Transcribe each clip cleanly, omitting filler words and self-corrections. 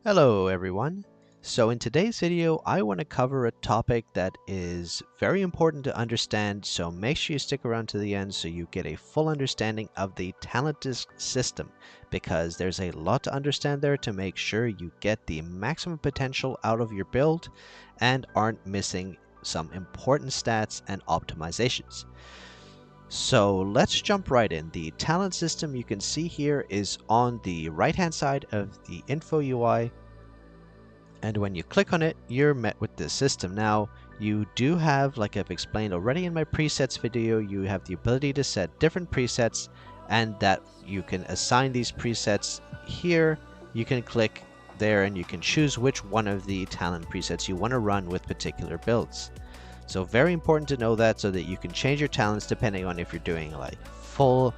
Hello everyone. So in today's video I want to cover a topic that is very important to understand, so make sure you stick around to the end so you get a full understanding of the talent disc system, because there's a lot to understand there to make sure you get the maximum potential out of your build and aren't missing some important stats and optimizations. So let's jump right in. The talent system you can see here is on the right hand side of the info UI, and when you click on it you're met with this system. Now you do have, like I've explained already in my presets video, you have the ability to set different presets, and that you can assign these presets here. You can click there and you can choose which one of the talent presets you want to run with particular builds. So very important to know that, so that you can change your talents depending on if you're doing like full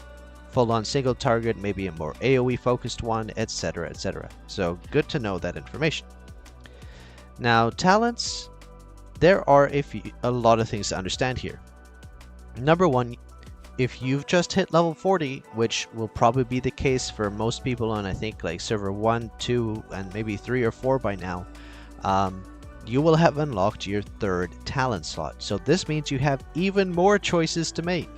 on single target, maybe a more AoE focused one, etc, etc. So good to know that information. Now talents, there are a lot of things to understand here. Number one, if you've just hit level 40, which will probably be the case for most people on, I think, like server 1, 2, and maybe 3 or 4 by now, you will have unlocked your third talent slot. So this means you have even more choices to make.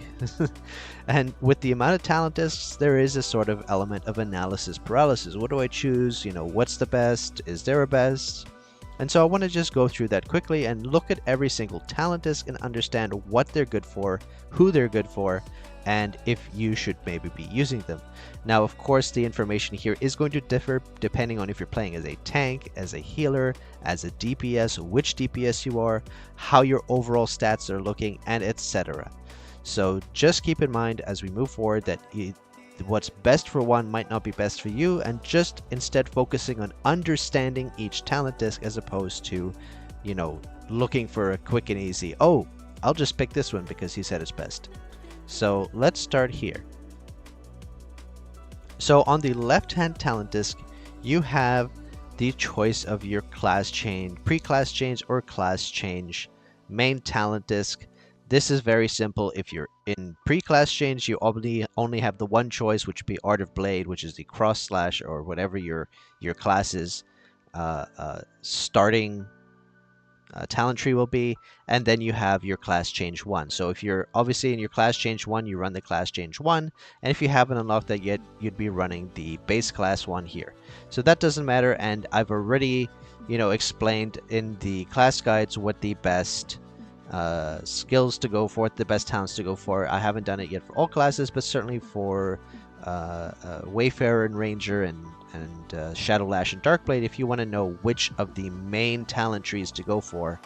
And with the amount of talent discs, there is a sort of element of analysis paralysis. What do I choose? You know, what's the best? Is there a best? And so I want to just go through that quickly and look at every single talent disc and understand what they're good for, who they're good for, and if you should maybe be using them. Now, of course, the information here is going to differ depending on if you're playing as a tank, as a healer, as a DPS, which DPS you are, how your overall stats are looking, and etc. So just keep in mind as we move forward that what's best for one might not be best for you, and just instead focusing on understanding each talent disc as opposed to, you know, looking for a quick and easy, oh, I'll just pick this one because he said it's best. So let's start here. So on the left hand talent disc you have the choice of your class change, pre-class change, or class change main talent disc. This is very simple. If you're in pre-class change, you only have the one choice, which would be Art of Blade, which is the cross slash or whatever your class's starting talent tree will be, and then you have your class change 1. So if you're obviously in your class change 1, you run the class change 1, and if you haven't unlocked that yet, you'd be running the base class 1 here. So that doesn't matter, and I've already, you know, explained in the class guides what the best skills to go for, the best talents to go for. I haven't done it yet for all classes, but certainly for Wayfarer and Ranger and Shadow Lash and Darkblade, if you want to know which of the main talent trees to go for,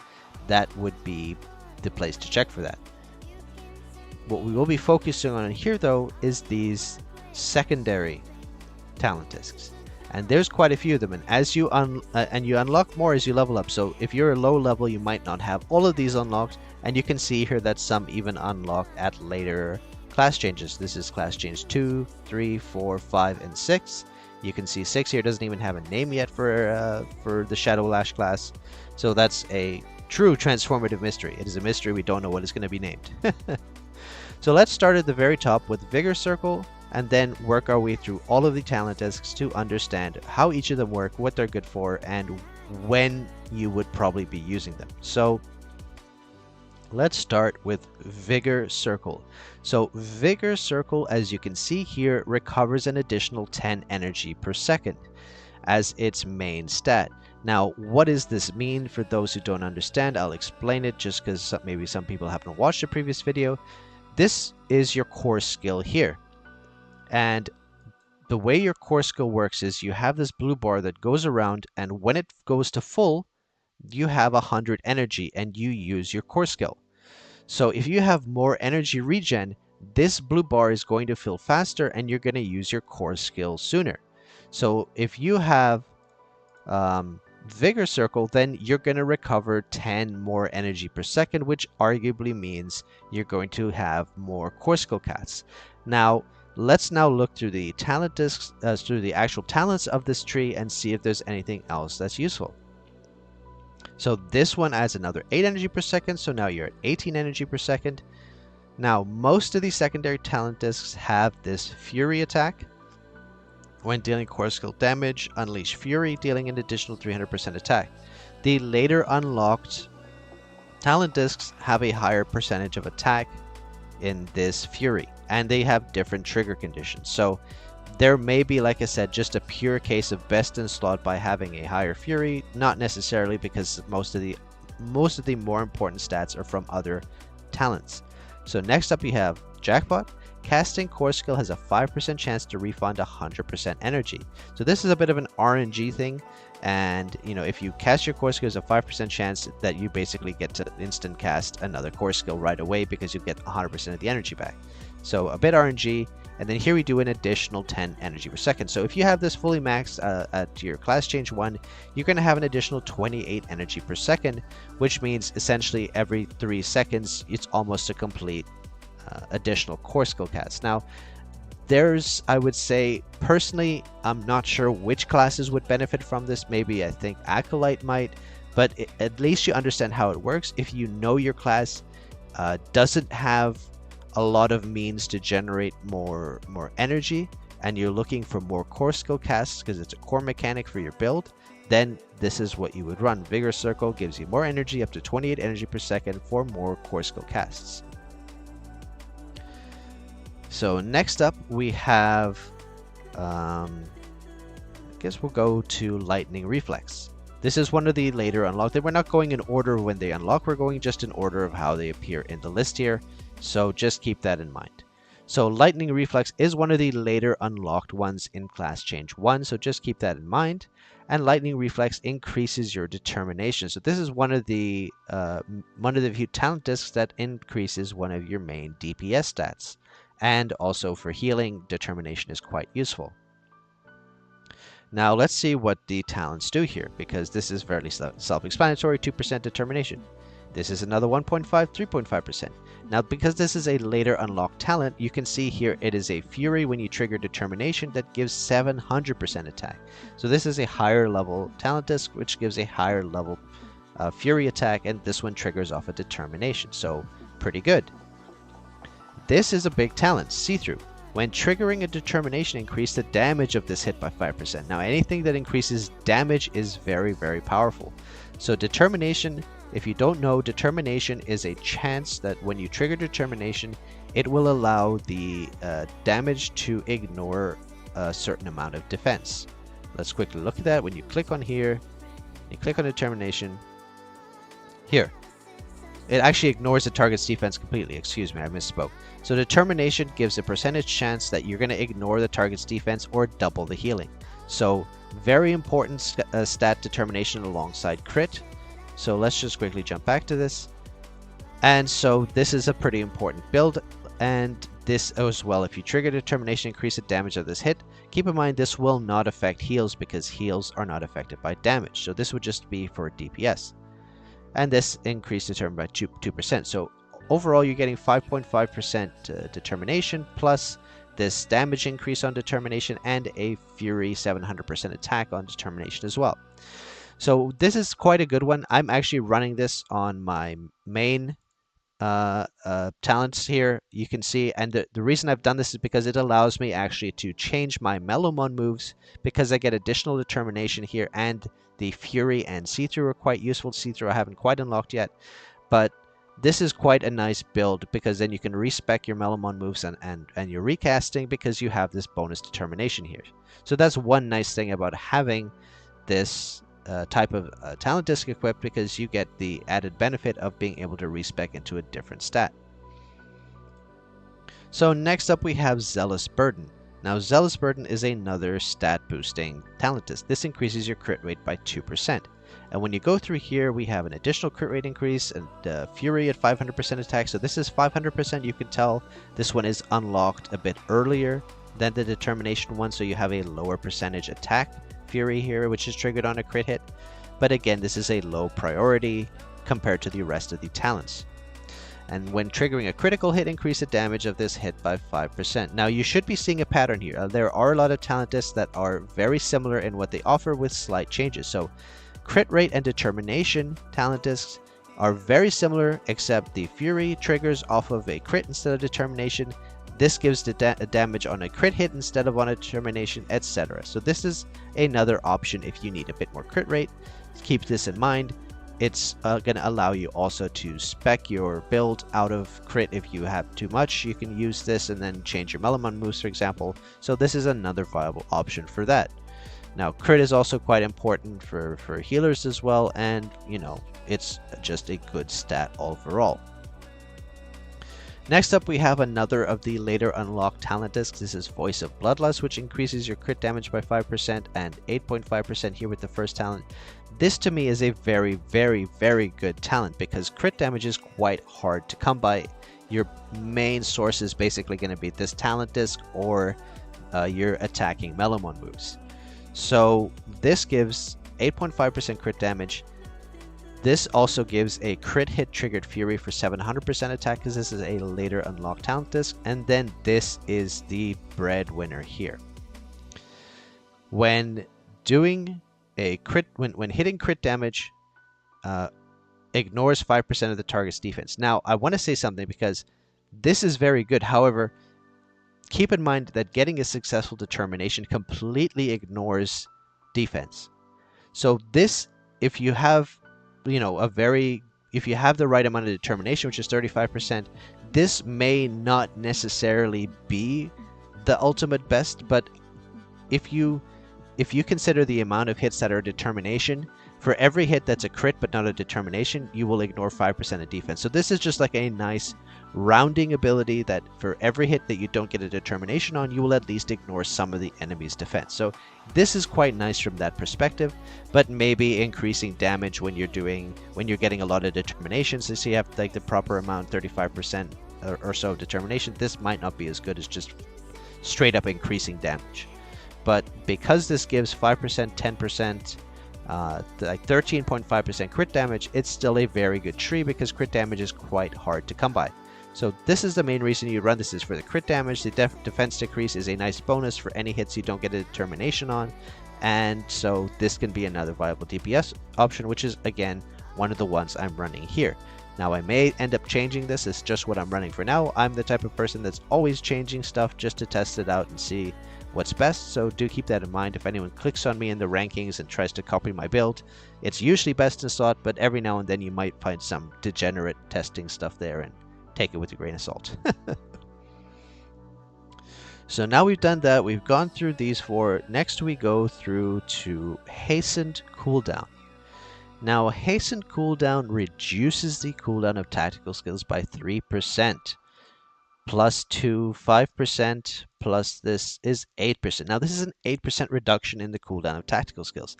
that would be the place to check for that. What we will be focusing on here though is these secondary talent discs, and there's quite a few of them, and as you unlock more as you level up. So if you're a low level, you might not have all of these unlocked, and you can see here that some even unlock at later class changes. This is class change 2, 3, 4, 5, and 6. You can see 6 here doesn't even have a name yet for the Shadow Lash class. So that's a true transformative mystery. It is a mystery. We don't know what it's going to be named. So let's start at the very top with Vigor Circle, and then work our way through all of the talent discs to understand how each of them work, what they're good for, and when you would probably be using them. So let's start with Vigor Circle. So Vigor Circle, as you can see here, recovers an additional 10 energy per second as its main stat. Now, what does this mean for those who don't understand? I'll explain it just because maybe some people haven't watched the previous video. This is your core skill here. And the way your core skill works is you have this blue bar that goes around, and when it goes to full, you have 100 energy and you use your core skill. So if you have more energy regen, this blue bar is going to fill faster and you're going to use your core skill sooner. So if you have Vigor Circle, then you're going to recover 10 more energy per second, which arguably means you're going to have more core skill cats. Now, let's look through the talent discs, through the actual talents of this tree, and see if there's anything else that's useful. So this one adds another 8 energy per second, so now you're at 18 energy per second. Now, most of these secondary talent discs have this Fury attack, When dealing core skill damage, unleash Fury, dealing an additional 300% attack. The later unlocked talent discs have a higher percentage of attack in this Fury, and they have different trigger conditions. So there may be, like I said, just a pure case of best in slot by having a higher Fury, not necessarily, because most of the more important stats are from other talents. So next up you have Jackpot. Casting core skill has a 5% chance to refund 100% energy. So this is a bit of an RNG thing, and if you cast your core skill, there's a 5% chance that you basically get to instant cast another core skill right away because you get 100% of the energy back. So a bit RNG, and then here we do an additional 10 energy per second. So if you have this fully maxed at your class change 1, you're going to have an additional 28 energy per second, which means essentially every 3 seconds it's almost a complete additional core skill cast. Now I would say personally, I'm not sure which classes would benefit from this. Maybe I think Acolyte might, but at least you understand how it works. If you know your class doesn't have a lot of means to generate more energy, and you're looking for more core skill casts because it's a core mechanic for your build, then this is what you would run. Vigor Circle gives you more energy, up to 28 energy per second for more core skill casts. So next up we have, I guess we'll go to Lightning Reflex. This is one of the later unlocked. We're not going in order when they unlock, we're going just in order of how they appear in the list here. So just keep that in mind. So Lightning Reflex is one of the later unlocked ones in class change 1, so just keep that in mind. And Lightning Reflex increases your determination. So this is one of the few talent discs that increases one of your main DPS stats. And also for healing, determination is quite useful. Now let's see what the talents do here, because this is fairly self-explanatory. 2% determination. This is another 1.5, 3.5%. Now because this is a later unlocked talent, you can see here it is a Fury when you trigger determination that gives 700% attack. So this is a higher level talent disc which gives a higher level Fury attack, and this one triggers off a determination. So pretty good. This is a big talent, See-Through. When triggering a determination, increase the damage of this hit by 5%. Now anything that increases damage is very, very powerful. So determination, if you don't know, determination is a chance that when you trigger determination, it will allow the damage to ignore a certain amount of defense. Let's quickly look at that. When you click on here, you click on determination, here. It actually ignores the target's defense completely. Excuse me, I misspoke. So determination gives a percentage chance that you're going to ignore the target's defense or double the healing. So very important stat, determination alongside crit. So let's just quickly jump back to this. And so this is a pretty important build, and this as well, if you trigger determination, increase the damage of this hit. Keep in mind this will not affect heals because heals are not affected by damage. So this would just be for DPS. And this increased determination by 2%. So overall, you're getting 5.5% determination plus this damage increase on determination and a Fury 700% attack on determination as well. So this is quite a good one. I'm actually running this on my main talents here. You can see, and the reason I've done this is because it allows me actually to change my Melomon moves, because I get additional determination here, and the Fury and See-Through are quite useful. See-Through I haven't quite unlocked yet, but this is quite a nice build because then you can respec your Melomon moves and your recasting because you have this bonus determination here. So that's one nice thing about having this type of talent disc equipped, because you get the added benefit of being able to respec into a different stat. So next up we have Zealous Burden. Now Zealous Burden is another stat boosting talent disc. This increases your crit rate by 2%. And when you go through here, we have an additional crit rate increase and Fury at 500% attack. So this is 500%. You can tell this one is unlocked a bit earlier than the determination one, so you have a lower percentage attack Fury here, which is triggered on a crit hit. But again, this is a low priority compared to the rest of the talents. And when triggering a critical hit, increase the damage of this hit by 5%. Now you should be seeing a pattern here. There are a lot of talent discs that are very similar in what they offer with slight changes. So crit rate and determination talent discs are very similar, except the Fury triggers off of a crit instead of determination. This gives the damage on a crit hit instead of on a determination, etc. So this is another option if you need a bit more crit rate. Keep this in mind. It's going to allow you also to spec your build out of crit if you have too much. You can use this and then change your Melamon moves, for example. So this is another viable option for that. Now, crit is also quite important for healers as well, and, you know, it's just a good stat overall. Next up, we have another of the later unlocked talent discs. This is Voice of Bloodlust, which increases your crit damage by 5% and 8.5% here with the first talent. This to me is a very, very, very good talent because crit damage is quite hard to come by. Your main source is basically going to be this talent disc or your attacking Melamon moves. So this gives 8.5% crit damage. This also gives a crit hit triggered fury for 700% attack because this is a later unlocked talent disc. And then this is the breadwinner here. When doing a crit, when hitting crit damage, ignores 5% of the target's defense. Now, I want to say something because this is very good. However, keep in mind that getting a successful determination completely ignores defense. So this, if you have, you know, if you have the right amount of determination, which is 35%, this may not necessarily be the ultimate best, but if you consider the amount of hits that are determination, for every hit that's a crit but not a determination, you will ignore 5% of defense. So this is just like a nice rounding ability that for every hit that you don't get a determination on, you will at least ignore some of the enemy's defense. So this is quite nice from that perspective, but maybe increasing damage when you're getting a lot of determinations. So you have like the proper amount, 35% or so of determination. This might not be as good as just straight up increasing damage. But because this gives 5%, 10%, like 13.5% crit damage, it's still a very good tree because crit damage is quite hard to come by. So this is the main reason you run this, is for the crit damage. The defense decrease is a nice bonus for any hits you don't get a determination on. And so this can be another viable DPS option, which is, again, one of the ones I'm running here. Now, I may end up changing this. It's just what I'm running for now. I'm the type of person that's always changing stuff just to test it out and see what's best, so do keep that in mind. If anyone clicks on me in the rankings and tries to copy my build, it's usually best in slot, but every now and then you might find some degenerate testing stuff there and take it with a grain of salt. So now we've done that, we've gone through these four. Next we go through to Hastened Cooldown. Now, Hastened Cooldown reduces the cooldown of tactical skills by 3%. Plus 2, 5%, plus this is 8%. Now, this is an 8% reduction in the cooldown of tactical skills.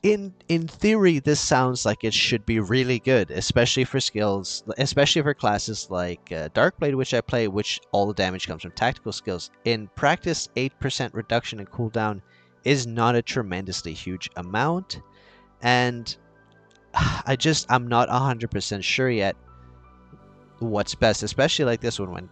In theory, this sounds like it should be really good, especially for skills, especially for classes like Darkblade, which I play, which all the damage comes from tactical skills. In practice, 8% reduction in cooldown is not a tremendously huge amount, and I'm not 100% sure yet what's best, especially like this one.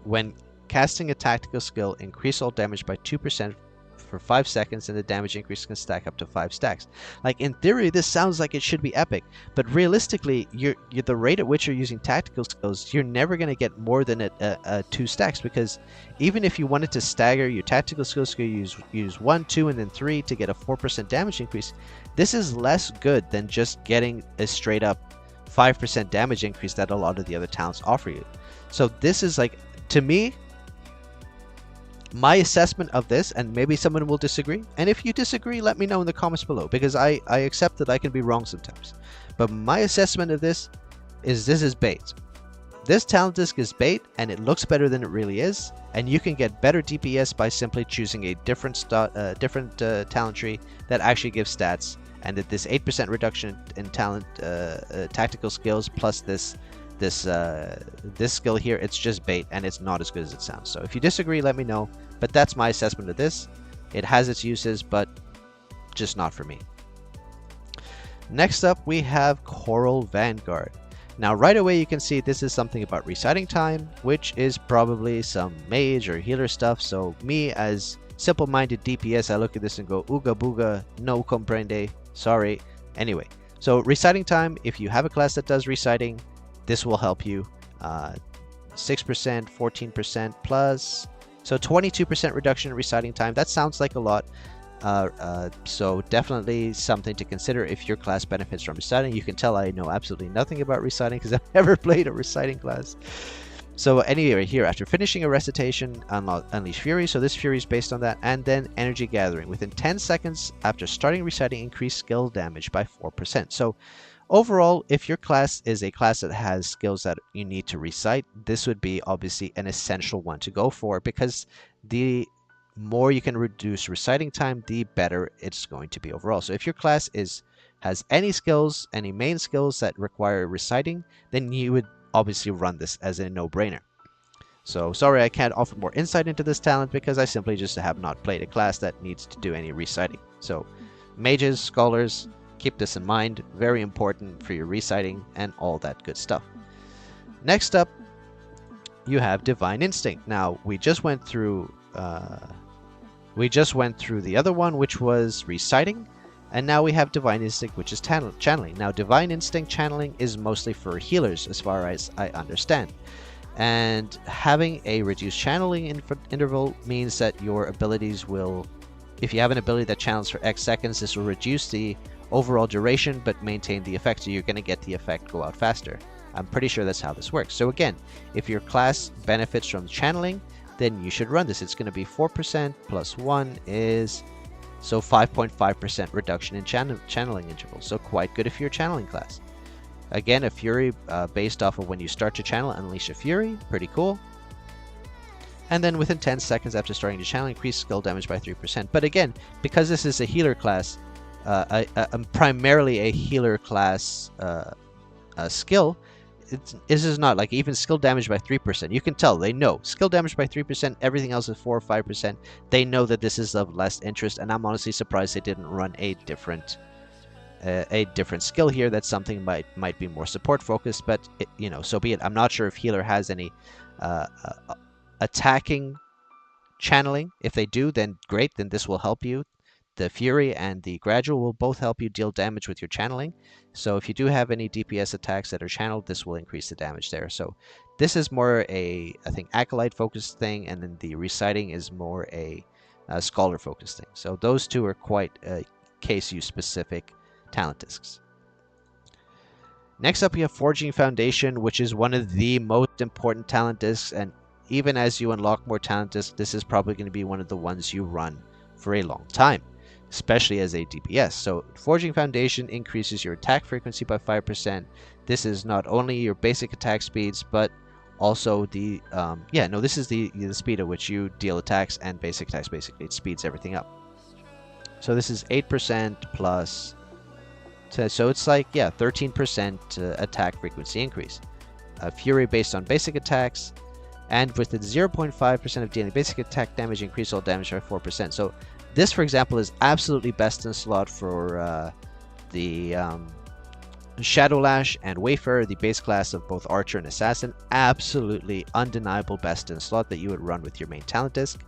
When casting a tactical skill, increase all damage by 2% for 5 seconds, and the damage increase can stack up to 5 stacks. Like, in theory, this sounds like it should be epic, but realistically, you're the rate at which you're using tactical skills, you're never going to get more than 2 stacks, because even if you wanted to stagger your tactical skills, you use 1, 2, and then 3 to get a 4% damage increase. This is less good than just getting a straight up 5% damage increase that a lot of the other talents offer you. So this is, like, to me, my assessment of this, and maybe someone will disagree, and if you disagree, let me know in the comments below, because I accept that I can be wrong sometimes. But my assessment of this is bait. This talent disc is bait, and it looks better than it really is, and you can get better DPS by simply choosing a different talent tree that actually gives stats, and that this 8% reduction in talent tactical skills plus this skill here, it's just bait, and it's not as good as it sounds. So if you disagree, let me know, but that's my assessment of this. It has its uses, but just not for me. Next up, we have Coral Vanguard. Now, right away you can see this is something about reciting time, which is probably some mage or healer stuff. So me, as simple-minded DPS, I look at this and go, ooga booga, no comprende, sorry. Anyway, so reciting time, if you have a class that does reciting, this will help you. 6%, 14% plus. So 22% reduction in reciting time. That sounds like a lot. So definitely something to consider if your class benefits from reciting. You can tell I know absolutely nothing about reciting because I've never played a reciting class. So anyway, here, after finishing a recitation, unleash Fury. So this Fury is based on that. And then Energy Gathering. Within 10 seconds after starting reciting, increase skill damage by 4%. So overall, if your class is a class that has skills that you need to recite, this would be obviously an essential one to go for, because the more you can reduce reciting time, the better it's going to be overall. So if your class has any skills, any main skills that require reciting, then you would obviously run this as a no-brainer. So sorry I can't offer more insight into this talent because I simply just have not played a class that needs to do any reciting. So mages, scholars, keep this in mind. Very important for your reciting and all that good stuff. Next up, you have Divine Instinct. Now we just went through the other one, which was reciting. And now we have Divine Instinct, which is channeling. Now, Divine Instinct channeling is mostly for healers, as far as I understand. And having a reduced channeling interval means that your abilities will, if you have an ability that channels for X seconds, this will reduce the overall duration, but maintain the effect, so you're going to get the effect go out faster. I'm pretty sure that's how this works. So again, if your class benefits from channeling, then you should run this. It's going to be 4% plus 1 is... So 5.5% reduction in channeling interval. So quite good if you're a channeling class. Again, a Fury based off of when you start to channel, unleash a Fury. Pretty cool. And then within 10 seconds after starting to channel, increase skill damage by 3%. But again, because this is a healer class, primarily a healer class skill, this is not like even skill damage by 3%. You can tell, they know. Skill damage by 3%, everything else is 4 or 5%. They know that this is of less interest, and I'm honestly surprised they didn't run a different skill here. That's something might be more support focused, but so be it. I'm not sure if healer has any attacking channeling. If they do, then great, then this will help you. The Fury and the Gradual will both help you deal damage with your channeling. So if you do have any DPS attacks that are channeled, this will increase the damage there. So this is more I think, Acolyte-focused thing, and then the Reciting is more a Scholar-focused thing. So those two are quite case-use-specific talent discs. Next up, we have Forging Foundation, which is one of the most important talent discs, and even as you unlock more talent discs, this is probably going to be one of the ones you run for a long time, especially as a DPS. So Forging Foundation increases your attack frequency by 5%. This is not only your basic attack speeds, but also the this is the speed at which you deal attacks and basic attacks. Basically, it speeds everything up. So this is 8% plus, so it's like 13% attack frequency increase. Fury based on basic attacks, and with the 0.5% of dealing basic attack damage, increase all damage by 4%. So this, for example, is absolutely best in slot for the Shadow Lash and Wayfarer, the base class of both Archer and Assassin. Absolutely undeniable best in slot that you would run with your main talent disc.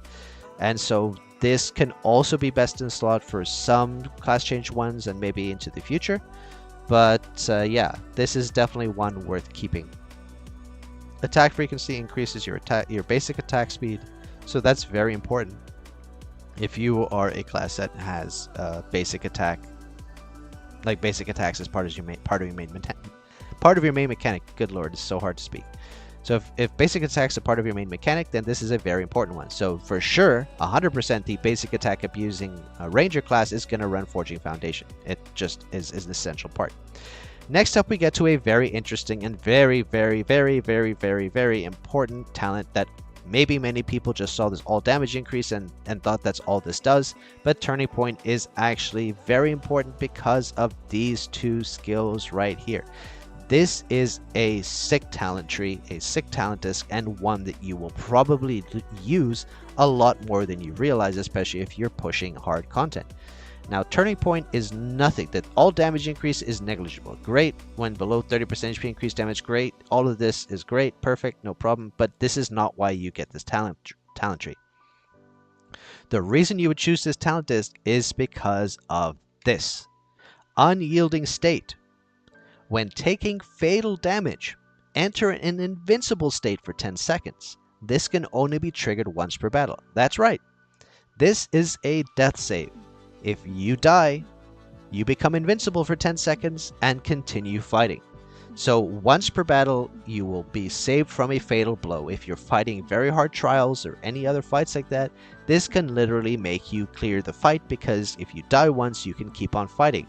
And so this can also be best in slot for some class change ones and maybe into the future. But this is definitely one worth keeping. Attack frequency increases your basic attack speed, so that's very important. If you are a class that has basic attack, like basic attacks as part of your main mechanic. Good lord, it's so hard to speak. So if basic attacks are part of your main mechanic, then this is a very important one. So for sure, 100% the basic attack abusing Ranger class is going to run Forging Foundation. It just is an essential part. Next up, we get to a very interesting and very, very, very, very, very, very important talent that maybe many people just saw this all damage increase and thought that's all this does. But Turning Point is actually very important because of these two skills right here. This is a sick talent tree, a sick talent disc, and one that you will probably use a lot more than you realize, especially if you're pushing hard content. Now, Turning Point is nothing. That all damage increase is negligible. Great when below 30% HP increase damage. Great. All of this is great. Perfect. No problem. But this is not why you get this talent tree. The reason you would choose this talent disc is because of this. Unyielding State. When taking fatal damage, enter an invincible state for 10 seconds. This can only be triggered once per battle. That's right. This is a death save. If you die, you become invincible for 10 seconds and continue fighting. So once per battle, you will be saved from a fatal blow. If you're fighting very hard trials or any other fights like that, this can literally make you clear the fight, because if you die once, you can keep on fighting.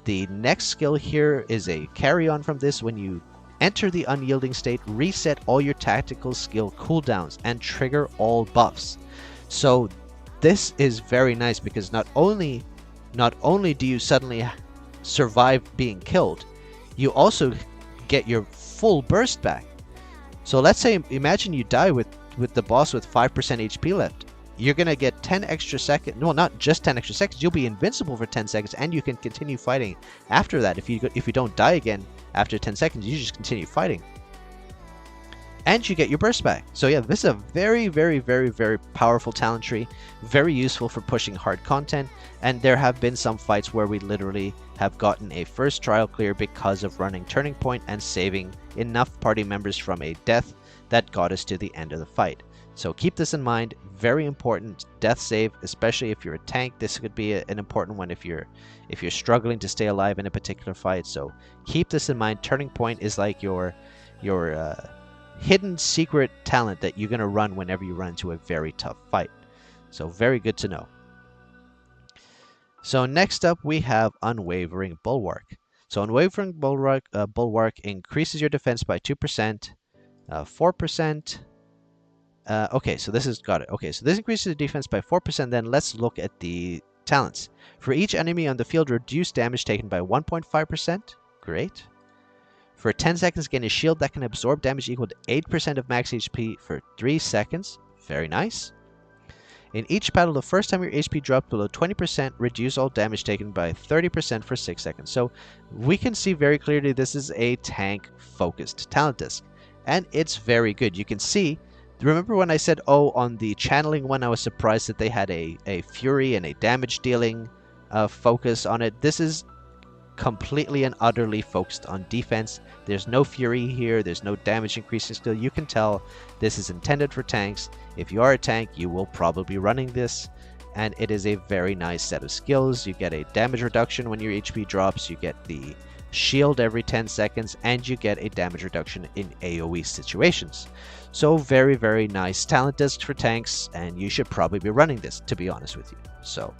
The next skill here is a carry on from this. When you enter the unyielding state, reset all your tactical skill cooldowns and trigger all buffs. So this is very nice, because not only do you suddenly survive being killed, you also get your full burst back. So let's say, imagine you die with the boss with 5% HP left. You're going to get 10 extra seconds. No, not just 10 extra seconds. You'll be invincible for 10 seconds, and you can continue fighting after that. If you don't die again after 10 seconds, you just continue fighting. And you get your burst back. So yeah, this is a very, very, very, very powerful talent tree. Very useful for pushing hard content. And there have been some fights where we literally have gotten a first trial clear because of running Turning Point and saving enough party members from a death that got us to the end of the fight. So keep this in mind. Very important death save, especially if you're a tank. This could be an important one if you're struggling to stay alive in a particular fight. So keep this in mind. Turning Point is like your hidden secret talent that you're going to run whenever you run into a very tough fight. So very good to know. So next up we have Unwavering Bulwark. So Unwavering Bulwark increases your defense by 2%, 4%. Okay, so this has got it. Okay, so this increases the defense by 4%. Then let's look at the talents. For each enemy on the field, reduce damage taken by 1.5%. Great. For 10 seconds, gain a shield that can absorb damage equal to 8% of max HP for 3 seconds. Very nice. In each battle, the first time your HP drops below 20%, reduce all damage taken by 30% for 6 seconds. So we can see very clearly this is a tank-focused talent disc. And it's very good. You can see, remember when I said, oh, on the channeling one, I was surprised that they had a fury and a damage dealing focus on it. This is completely and utterly focused on defense. There's no fury here. There's no damage increasing skill. You can tell this is intended for tanks. If you are a tank, you will probably be running this, and it is a very nice set of skills. You get a damage reduction when your HP drops. You get the shield every 10 seconds, and you get a damage reduction in AoE situations. So very, very nice talent disc for tanks, and you should probably be running this, to be honest with you. So,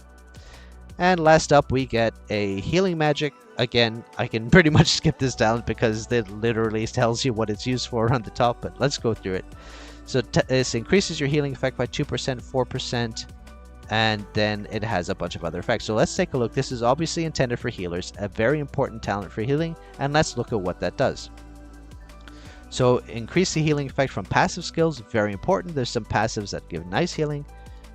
and last up we get a healing magic. Again, I can pretty much skip this talent because it literally tells you what it's used for on the top, but let's go through it. So this increases your healing effect by 2%, 4%, and then it has a bunch of other effects. So let's take a look. This is obviously intended for healers, a very important talent for healing, and let's look at what that does. So increase the healing effect from passive skills, very important. There's some passives that give nice healing.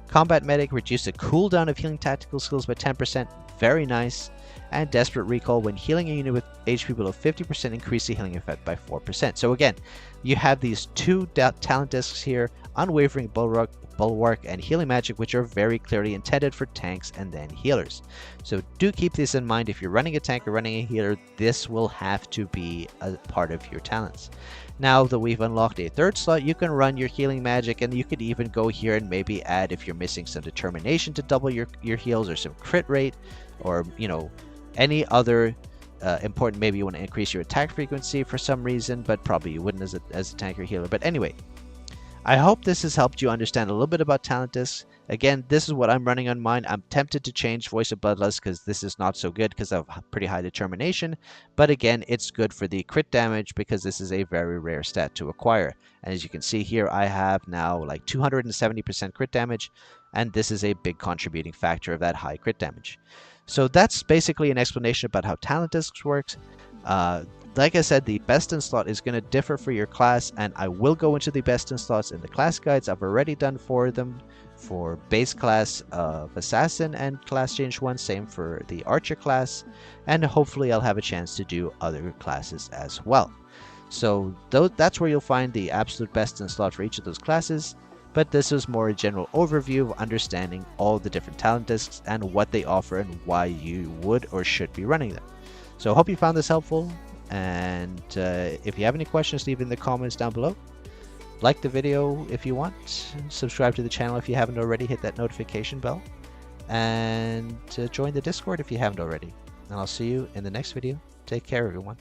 Combat Medic, reduce the cooldown of healing tactical skills by 10%, very nice. And Desperate Recall, when healing a unit with HP below 50%, increase the healing effect by 4%. So again, you have these two talent discs here, Unwavering Bulwark, and Healing Magic, which are very clearly intended for tanks and then healers. So do keep this in mind. If you're running a tank or running a healer, this will have to be a part of your talents. Now that we've unlocked a third slot, you can run your Healing Magic, and you could even go here and maybe add, if you're missing some Determination, to double your heals, or some crit rate, or, you know, any other important. Maybe you want to increase your attack frequency for some reason, but probably you wouldn't as a tank or healer. But anyway, I hope this has helped you understand a little bit about talent discs. Again, this is what I'm running on mine. I'm tempted to change Voice of Bloodlust because this is not so good because of pretty high determination. But again, it's good for the crit damage because this is a very rare stat to acquire. And as you can see here, I have now like 270% crit damage, and this is a big contributing factor of that high crit damage. So that's basically an explanation about how talent discs works. Like I said, the best in slot is going to differ for your class, and I will go into the best in slots in the class guides. I've already done for them for base class of Assassin and class change 1, same for the Archer class, and hopefully I'll have a chance to do other classes as well. So that's where you'll find the absolute best in slot for each of those classes. But this is more a general overview of understanding all the different talent discs and what they offer and why you would or should be running them. So I hope you found this helpful. And if you have any questions, leave it in the comments down below. Like the video if you want. Subscribe to the channel if you haven't already. Hit that notification bell. And join the Discord if you haven't already. And I'll see you in the next video. Take care, everyone.